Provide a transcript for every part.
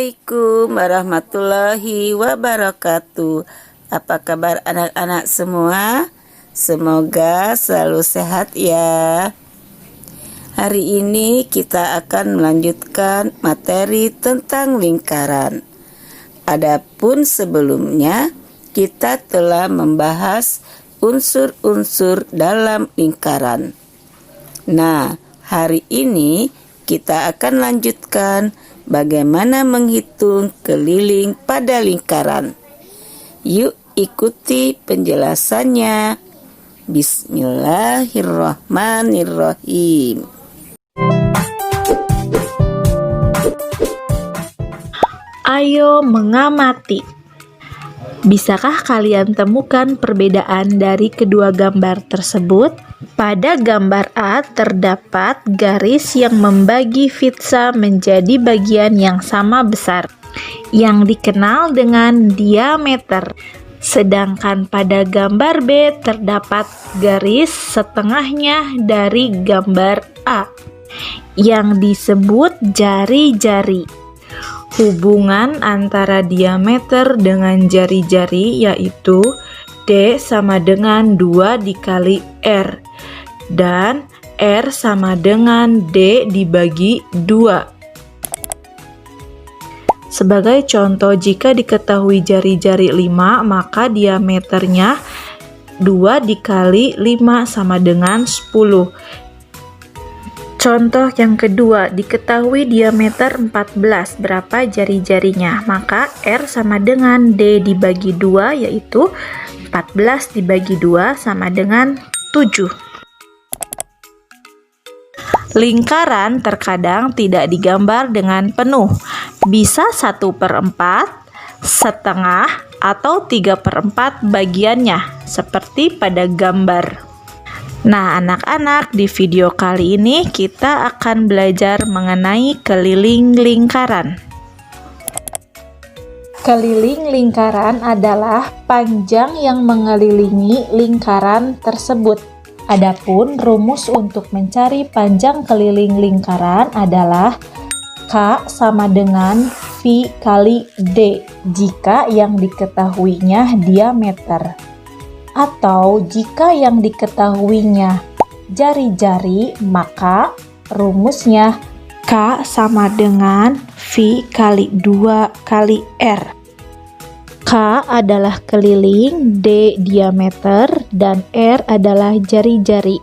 Assalamualaikum warahmatullahi wabarakatuh. Apa kabar anak-anak semua? Semoga selalu sehat ya. Hari ini kita akan melanjutkan materi tentang lingkaran. Adapun sebelumnya kita telah membahas unsur-unsur dalam lingkaran. Nah, hari ini kita akan lanjutkan bagaimana menghitung keliling pada lingkaran. Yuk ikuti penjelasannya. Bismillahirrahmanirrahim. Ayo mengamati. Bisakah kalian temukan perbedaan dari kedua gambar tersebut? Pada gambar A terdapat garis yang membagi pizza menjadi bagian yang sama besar, yang dikenal dengan diameter. Sedangkan pada gambar B terdapat garis setengahnya dari gambar A, yang disebut jari-jari. Hubungan antara diameter dengan jari-jari yaitu D sama dengan 2 dikali R, dan R sama dengan D dibagi 2. Sebagai contoh, jika diketahui jari-jari 5, maka diameternya 2 dikali 5 sama dengan 10. Contoh yang kedua, diketahui diameter 14, berapa jari-jarinya? Maka R sama dengan D dibagi 2, yaitu 14 dibagi 2 sama dengan 7. Lingkaran terkadang tidak digambar dengan penuh, bisa 1/4, setengah, atau 3/4 bagiannya, seperti pada gambar. Nah, anak-anak, di video kali ini kita akan belajar mengenai keliling lingkaran. Keliling lingkaran adalah panjang yang mengelilingi lingkaran tersebut. Adapun rumus untuk mencari panjang keliling lingkaran adalah K sama dengan V kali D jika yang diketahuinya diameter. Atau jika yang diketahuinya jari-jari, maka rumusnya K sama dengan V kali 2 kali R. K adalah keliling, D diameter, dan R adalah jari-jari.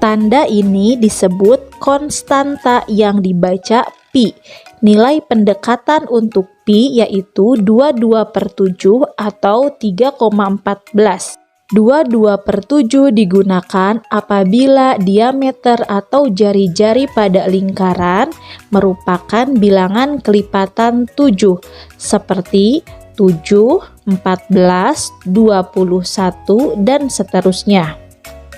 Tanda ini disebut konstanta yang dibaca pi. Nilai pendekatan untuk pi yaitu 22/7 atau 3,14. 22/7 digunakan apabila diameter atau jari-jari pada lingkaran merupakan bilangan kelipatan 7, seperti 7, 14, 21, dan seterusnya.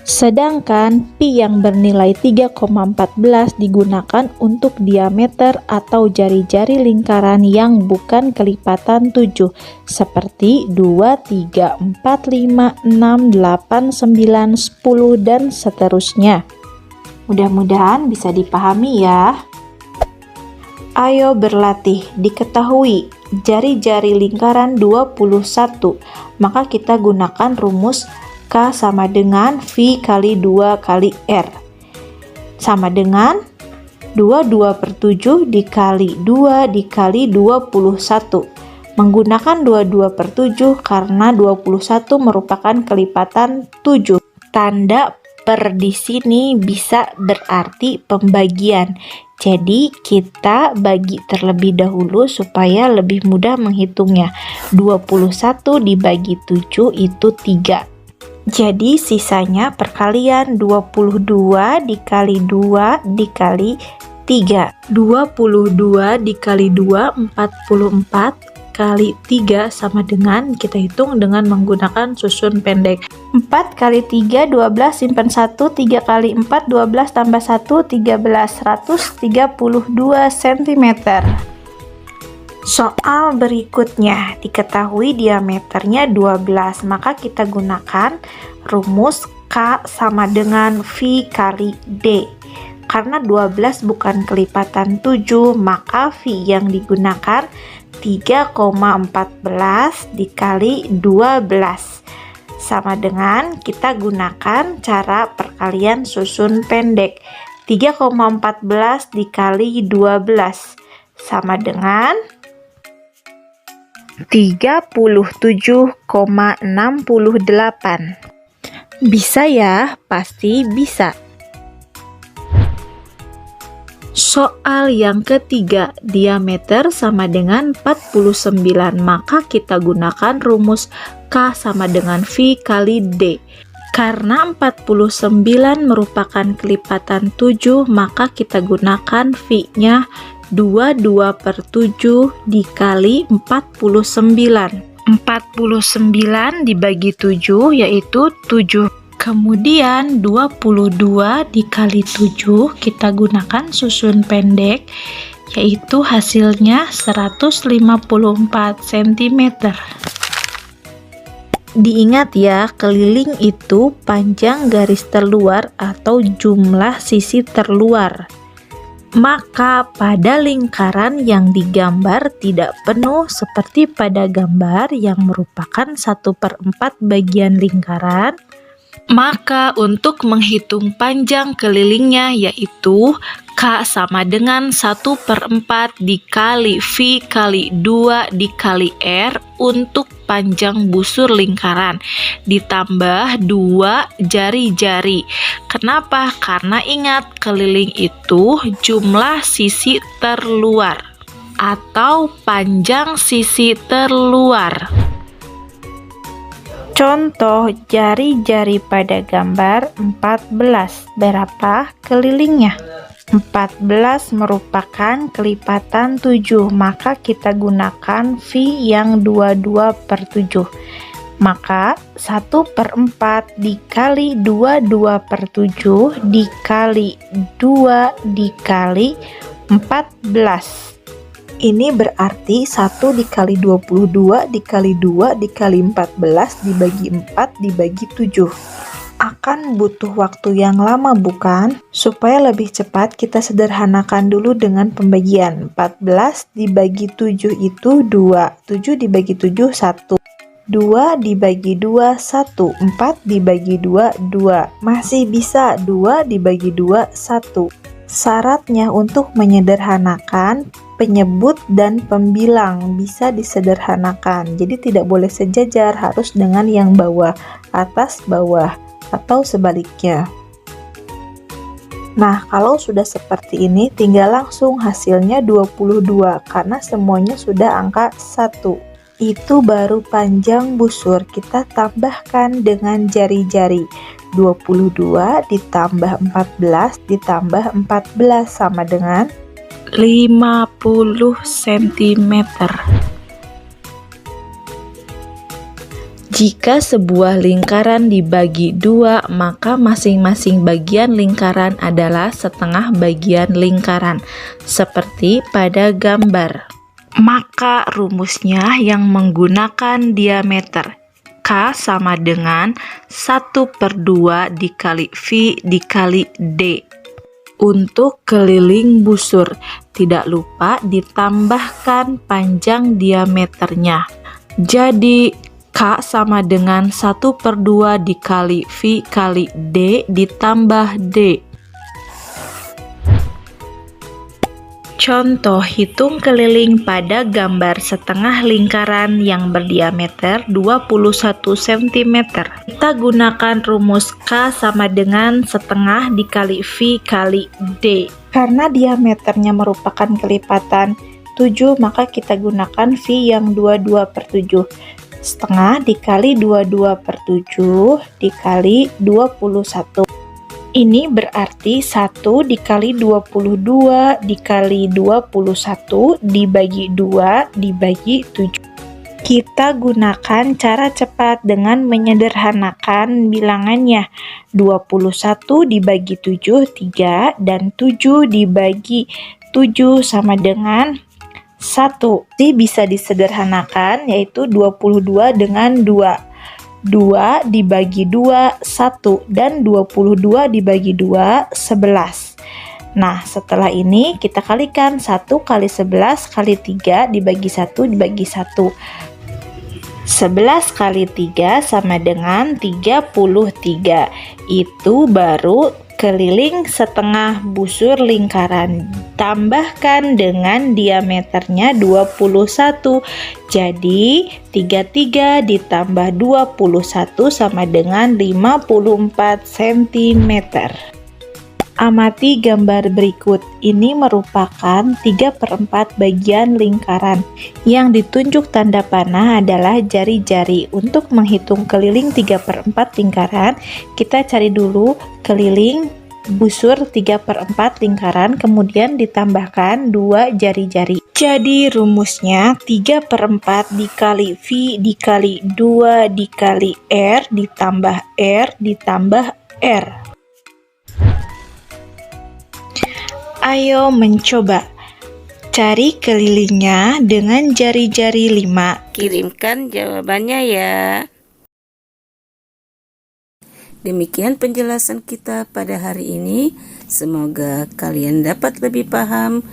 Sedangkan pi yang bernilai 3,14 digunakan untuk diameter atau jari-jari lingkaran yang bukan kelipatan 7, seperti 2, 3, 4, 5, 6, 8, 9, 10, dan seterusnya. Mudah-mudahan bisa dipahami ya. Ayo berlatih. Diketahui jari-jari lingkaran 21, maka kita gunakan rumus K sama dengan V kali 2 kali R, sama dengan 22/7 dikali 2 dikali 21. Menggunakan 22/7 karena 21 merupakan kelipatan 7. Tanda per di sini bisa berarti pembagian. Jadi kita bagi terlebih dahulu supaya lebih mudah menghitungnya. 21 dibagi 7 itu 3. Jadi sisanya perkalian 22 dikali 2 dikali 3. 22 dikali 2, 44 kali 3 sama dengan, kita hitung dengan menggunakan susun pendek. 4 kali 3, 12, simpan 1, 3 kali 4, 12 tambah 1, 13, 132 cm. Soal berikutnya, diketahui diameternya 12, maka kita gunakan rumus K sama dengan V kali D. Karena 12 bukan kelipatan 7, maka V yang digunakan 3,14 dikali 12. Sama dengan kita gunakan cara perkalian susun pendek. 3,14 dikali 12 sama dengan 37,68. Bisa ya? Pasti bisa. Soal yang ketiga, diameter sama dengan 49, maka kita gunakan rumus K sama dengan V kali D. Karena 49 merupakan kelipatan 7, maka kita gunakan V-nya 22/7 dikali 49. 49 dibagi 7 yaitu 7. Kemudian 22 dikali 7 kita gunakan susun pendek, yaitu hasilnya 154 cm. Diingat ya, keliling itu panjang garis terluar atau jumlah sisi terluar. Maka pada lingkaran yang digambar tidak penuh seperti pada gambar yang merupakan 1/4 bagian lingkaran, maka untuk menghitung panjang kelilingnya yaitu K sama dengan 1/4 dikali V kali 2 dikali R untuk panjang busur lingkaran ditambah 2 jari-jari. Kenapa? Karena ingat, keliling itu jumlah sisi terluar atau panjang sisi terluar. Contoh jari-jari pada gambar 14. Berapa kelilingnya? 14 merupakan kelipatan 7, maka kita gunakan V yang 22/7. Maka 1/4 dikali 22/7 dikali 2 dikali 14. Ini berarti 1 dikali 22 dikali 2 dikali 14 dibagi 4 dibagi 7. Akan butuh waktu yang lama bukan? Supaya lebih cepat kita sederhanakan dulu dengan pembagian. 14 dibagi 7 itu 2. 7 dibagi 7 1. 2 dibagi 2 1. 4 dibagi 2 2. Masih bisa 2 dibagi 2 1. Syaratnya untuk menyederhanakan penyebut dan pembilang bisa disederhanakan. Jadi tidak boleh sejajar, harus dengan yang bawah, atas, bawah, atau sebaliknya. Nah, kalau sudah seperti ini, tinggal langsung hasilnya 22 karena semuanya sudah angka 1. Itu baru panjang busur. Kita tambahkan dengan jari-jari. 22 ditambah 14 ditambah 14 sama dengan 50 cm. Jika sebuah lingkaran dibagi 2, maka masing-masing bagian lingkaran adalah setengah bagian lingkaran, seperti pada gambar. Maka rumusnya yang menggunakan diameter. K sama dengan 1/2 dikali V dikali D. Untuk keliling busur, tidak lupa ditambahkan panjang diameternya. Jadi K sama dengan 1/2 dikali V kali D ditambah D. Contoh hitung keliling pada gambar setengah lingkaran yang berdiameter 21 cm. Kita gunakan rumus K sama dengan setengah dikali V kali D. Karena diameternya merupakan kelipatan 7, maka kita gunakan V yang 22/7. Setengah dikali 22/7 dikali 21. Ini berarti 1 dikali 22 dikali 21 dibagi 2 dibagi 7. Kita gunakan cara cepat dengan menyederhanakan bilangannya. 21 dibagi 7, 3, dan 7 dibagi 7 sama dengan 1. Ini bisa disederhanakan, yaitu 22 dengan 2. 2 dibagi 2, 1, dan 22 dibagi 2, 11. Nah, setelah ini kita kalikan 1 kali 11 kali 3 dibagi 1 dibagi 1. 11 kali 3 sama dengan 33. Itu baru keliling setengah busur lingkaran. Tambahkan dengan diameternya 21. Jadi 33 ditambah 21 sama dengan 54 cm. Amati gambar berikut. Ini merupakan 3/4 bagian lingkaran. Yang ditunjuk tanda panah adalah jari-jari. Untuk menghitung keliling 3/4 lingkaran, kita cari dulu keliling busur 3/4 lingkaran, kemudian ditambahkan 2 jari-jari. Jadi rumusnya 3/4 dikali V dikali 2 dikali R ditambah R ditambah R. Ayo mencoba. Cari kelilingnya dengan jari-jari 5. Kirimkan jawabannya ya. Demikian penjelasan kita pada hari ini. Semoga kalian dapat lebih paham.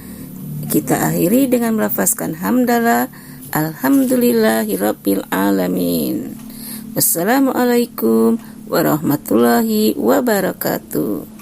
Kita akhiri dengan melafazkan hamdalah. Alhamdulillahirabbil alamin. Wassalamualaikum warahmatullahi wabarakatuh.